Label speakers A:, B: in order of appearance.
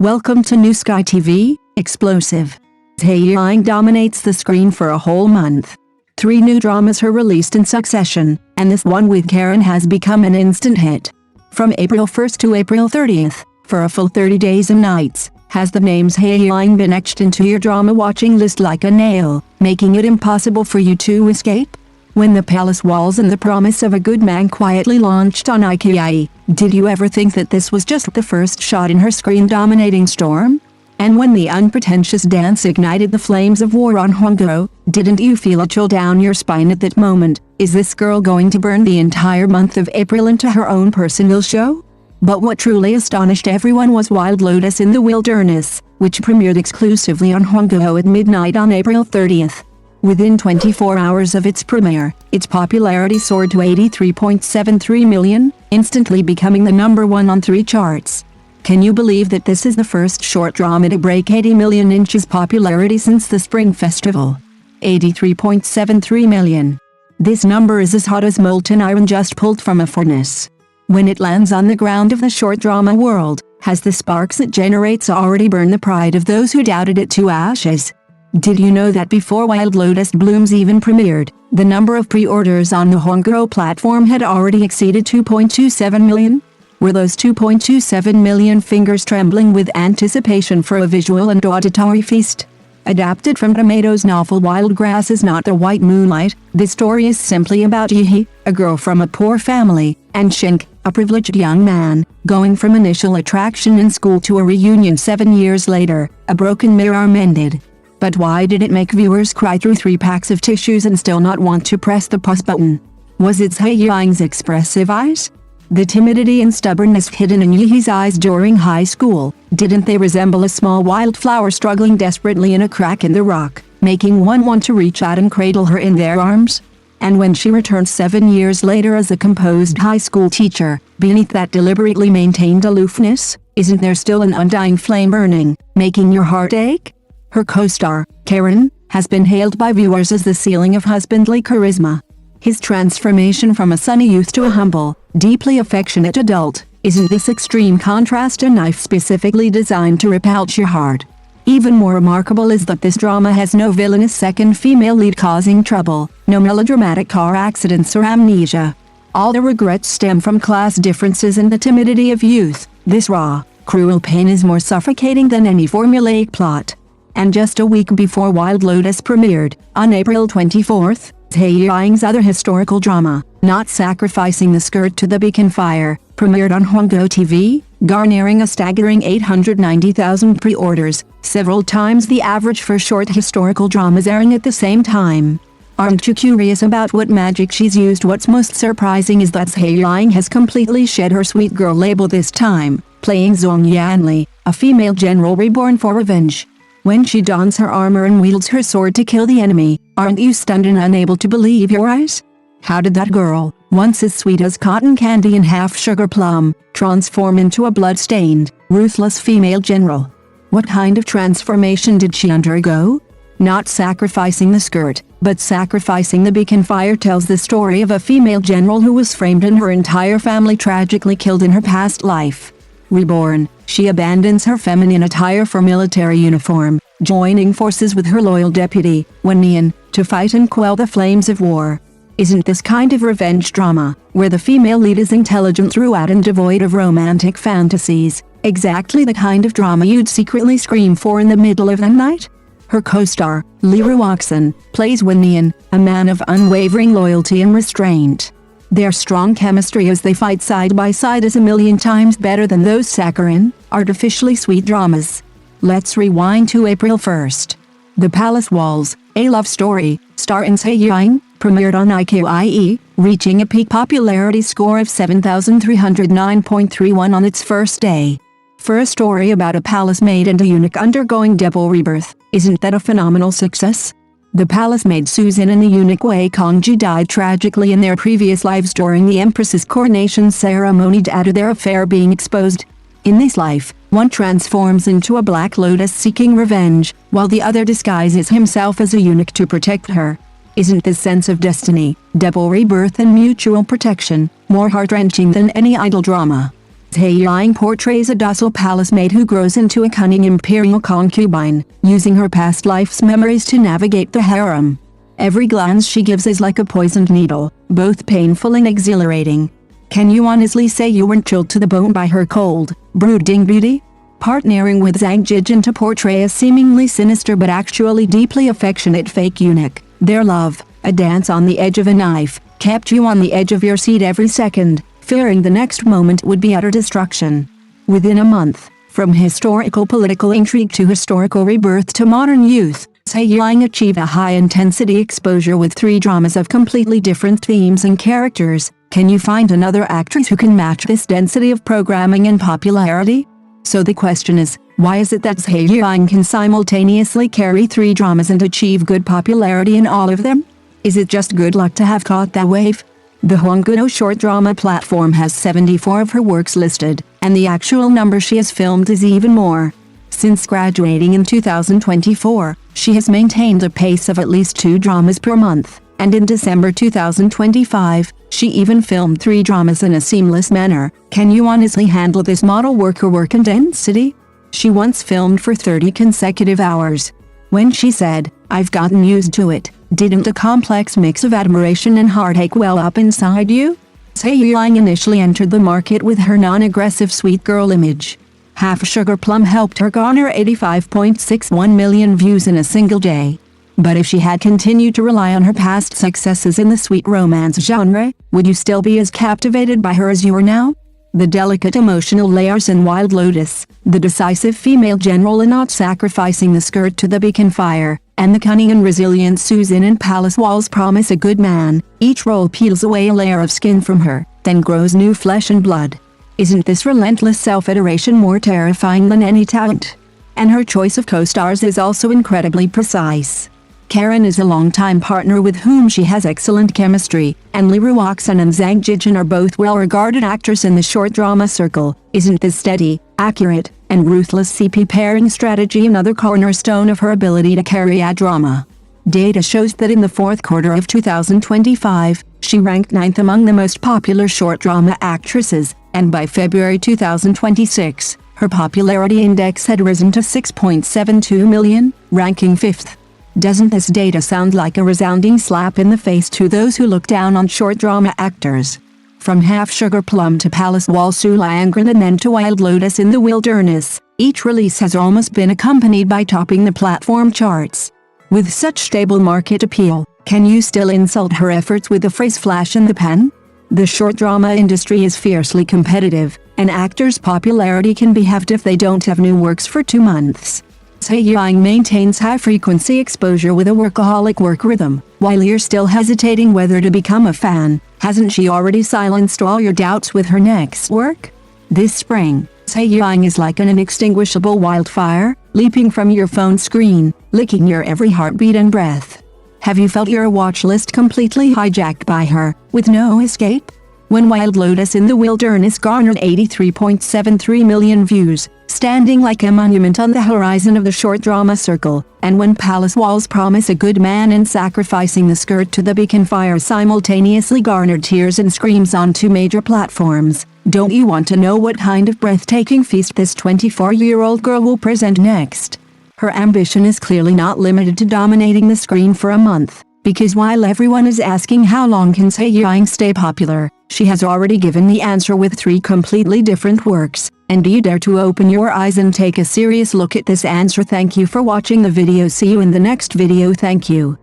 A: Welcome to New Sky TV, explosive. Zhai Yiying dominates the screen for a whole month. 3 new dramas are released in succession, and this one with Charon has become an instant hit. From April 1st to April 30th, for a full 30 days and nights, has the name Zhai Yiying been etched into your drama watching list like a nail, making it impossible for you to escape? When the palace walls and the promise of a good man quietly launched on IKI, did you ever think that this was just the first shot in her screen-dominating storm? And when the unpretentious dance ignited the flames of war on Hongo, didn't you feel a chill down your spine at that moment? Is this girl going to burn the entire month of April into her own personal show? But what truly astonished everyone was Wild Lotus in the Wilderness, which premiered exclusively on Hongo at midnight on April 30th. Within 24 hours of its premiere, its popularity soared to 83.73 million, instantly becoming the #1 on 3 charts. Can you believe that this is the first short drama to break 80 million inches popularity since the Spring Festival? 83.73 million. This number is as hot as molten iron just pulled from a furnace. When it lands on the ground of the short drama world, has the sparks it generates already burned the pride of those who doubted it to ashes? Did you know that before Wild Lotus Blooms even premiered, the number of pre-orders on the Hongo platform had already exceeded 2.27 million? Were those 2.27 million fingers trembling with anticipation for a visual and auditory feast? Adapted from Tomato's novel Wild Grass is Not the White Moonlight, this story is simply about Yihi, a girl from a poor family, and Shink, a privileged young man, going from initial attraction in school to a reunion 7 years later, a broken mirror mended. But why did it make viewers cry through 3 packs of tissues and still not want to press the pause button? Was it Zhai Yiying's expressive eyes? The timidity and stubbornness hidden in Yihi's eyes during high school, didn't they resemble a small wildflower struggling desperately in a crack in the rock, making one want to reach out and cradle her in their arms? And when she returned 7 years later as a composed high school teacher, beneath that deliberately maintained aloofness, isn't there still an undying flame burning, making your heart ache? Her co-star, Charon, has been hailed by viewers as the ceiling of husbandly charisma. His transformation from a sunny youth to a humble, deeply affectionate adult, isn't this extreme contrast a knife specifically designed to rip out your heart? Even more remarkable is that this drama has no villainous second female lead causing trouble, no melodramatic car accidents or amnesia. All the regrets stem from class differences and the timidity of youth. This raw, cruel pain is more suffocating than any formulaic plot. And just a week before Wild Lotus premiered, on April 24th, Zhai Yiying's other historical drama, Not Sacrificing the Skirt to the Beacon Fire, premiered on Hongo TV, garnering a staggering 890,000 pre-orders, several times the average for short historical dramas airing at the same time. Aren't you curious about what magic she's used? What's most surprising is that Zhai Yiying has completely shed her sweet girl label this time, playing Zhong Yanli, a female general reborn for revenge. When she dons her armor and wields her sword to kill the enemy, aren't you stunned and unable to believe your eyes? How did that girl, once as sweet as cotton candy and half sugar plum, transform into a blood-stained, ruthless female general? What kind of transformation did she undergo? Not Sacrificing the Skirt, but Sacrificing the Beacon Fire tells the story of a female general who was framed and her entire family tragically killed in her past life. Reborn, she abandons her feminine attire for military uniform, joining forces with her loyal deputy, Wen, to fight and quell the flames of war. Isn't this kind of revenge drama, where the female lead is intelligent throughout and devoid of romantic fantasies, exactly the kind of drama you'd secretly scream for in the middle of the night? Her co-star, Lee Ruoxin, plays Wen, a man of unwavering loyalty and restraint. Their strong chemistry as they fight side by side is a million times better than those saccharine, artificially sweet dramas. Let's rewind to April 1st. The Palace Walls, a love story, starring Zhai Yiying, premiered on IKI, reaching a peak popularity score of 7,309.31 on its first day. For a story about a palace maid and a eunuch undergoing double rebirth, isn't that a phenomenal success? The palace maid Susan and the eunuch Wei Kongji died tragically in their previous lives during the Empress's coronation ceremony due to their affair being exposed. In this life, one transforms into a Black Lotus seeking revenge, while the other disguises himself as a eunuch to protect her. Isn't this sense of destiny, double rebirth and mutual protection, more heart-wrenching than any idle drama? Zhai Yiying portrays a docile palace maid who grows into a cunning imperial concubine, using her past life's memories to navigate the harem. Every glance she gives is like a poisoned needle, both painful and exhilarating. Can you honestly say you weren't chilled to the bone by her cold, brooding beauty? Partnering with Zhai Yiying to portray a seemingly sinister but actually deeply affectionate fake eunuch, their love, a dance on the edge of a knife, kept you on the edge of your seat every second, fearing the next moment would be utter destruction. Within a month, from historical political intrigue to historical rebirth to modern youth, Zhai Yiying achieved a high-intensity exposure with 3 dramas of completely different themes and characters. Can you find another actress who can match this density of programming and popularity? So the question is, why is it that Zhai Yiying can simultaneously carry 3 dramas and achieve good popularity in all of them? Is it just good luck to have caught that wave? The Huangguo short drama platform has 74 of her works listed, and the actual number she has filmed is even more. Since graduating in 2024, she has maintained a pace of at least 2 dramas per month, and in December 2025, she even filmed 3 dramas in a seamless manner. Can you honestly handle this model work intensity? She once filmed for 30 consecutive hours. When she said, "I've gotten used to it," didn't a complex mix of admiration and heartache well up inside you? Zhai Yiying initially entered the market with her non-aggressive sweet girl image. Half Sugar Plum helped her garner 85.61 million views in a single day. But if she had continued to rely on her past successes in the sweet romance genre, would you still be as captivated by her as you are now? The delicate emotional layers in Wild Lotus, the decisive female general in Not Sacrificing the Skirt to the Beacon Fire, and the cunning and resilient Susan in Palace Walls Promise a Good Man, each role peels away a layer of skin from her, then grows new flesh and blood. Isn't this relentless self-iteration more terrifying than any talent? And her choice of co-stars is also incredibly precise. Charon is a longtime partner with whom she has excellent chemistry, and Li Ruoxun and Zhai Yiying are both well-regarded actors in the short drama circle. Isn't this steady, accurate, and ruthless CP pairing strategy another cornerstone of her ability to carry a drama? Data shows that in the 4th quarter of 2025, she ranked 9th among the most popular short drama actresses, and by February 2026, her popularity index had risen to 6.72 million, ranking 5th. Doesn't this data sound like a resounding slap in the face to those who look down on short drama actors? From Half Sugar Plum to Palace Wall Sulangran and then to Wild Lotus in the Wilderness, each release has almost been accompanied by topping the platform charts. With such stable market appeal, can you still insult her efforts with a phrase flash in the pan? The short drama industry is fiercely competitive, and actors' popularity can be halved if they don't have new works for 2 months. Zhai Yiying maintains high-frequency exposure with a workaholic work rhythm. While you're still hesitating whether to become a fan, hasn't she already silenced all your doubts with her next work? This spring, Zhai Yiying is like an inextinguishable wildfire, leaping from your phone screen, licking your every heartbeat and breath. Have you felt your watch list completely hijacked by her, with no escape? When Wild Lotus in the Wilderness garnered 83.73 million views, standing like a monument on the horizon of the short drama circle, and when Palace Walls Promise a Good Man and Sacrificing the Skirt to the Beacon Fire simultaneously garnered tears and screams on 2 major platforms, don't you want to know what kind of breathtaking feast this 24-year-old girl will present next? Her ambition is clearly not limited to dominating the screen for a month, because while everyone is asking how long can Zhai Yiying stay popular, she has already given the answer with 3 completely different works. And do you dare to open your eyes and take a serious look at this answer? Thank you for watching the video. See you in the next video. Thank you.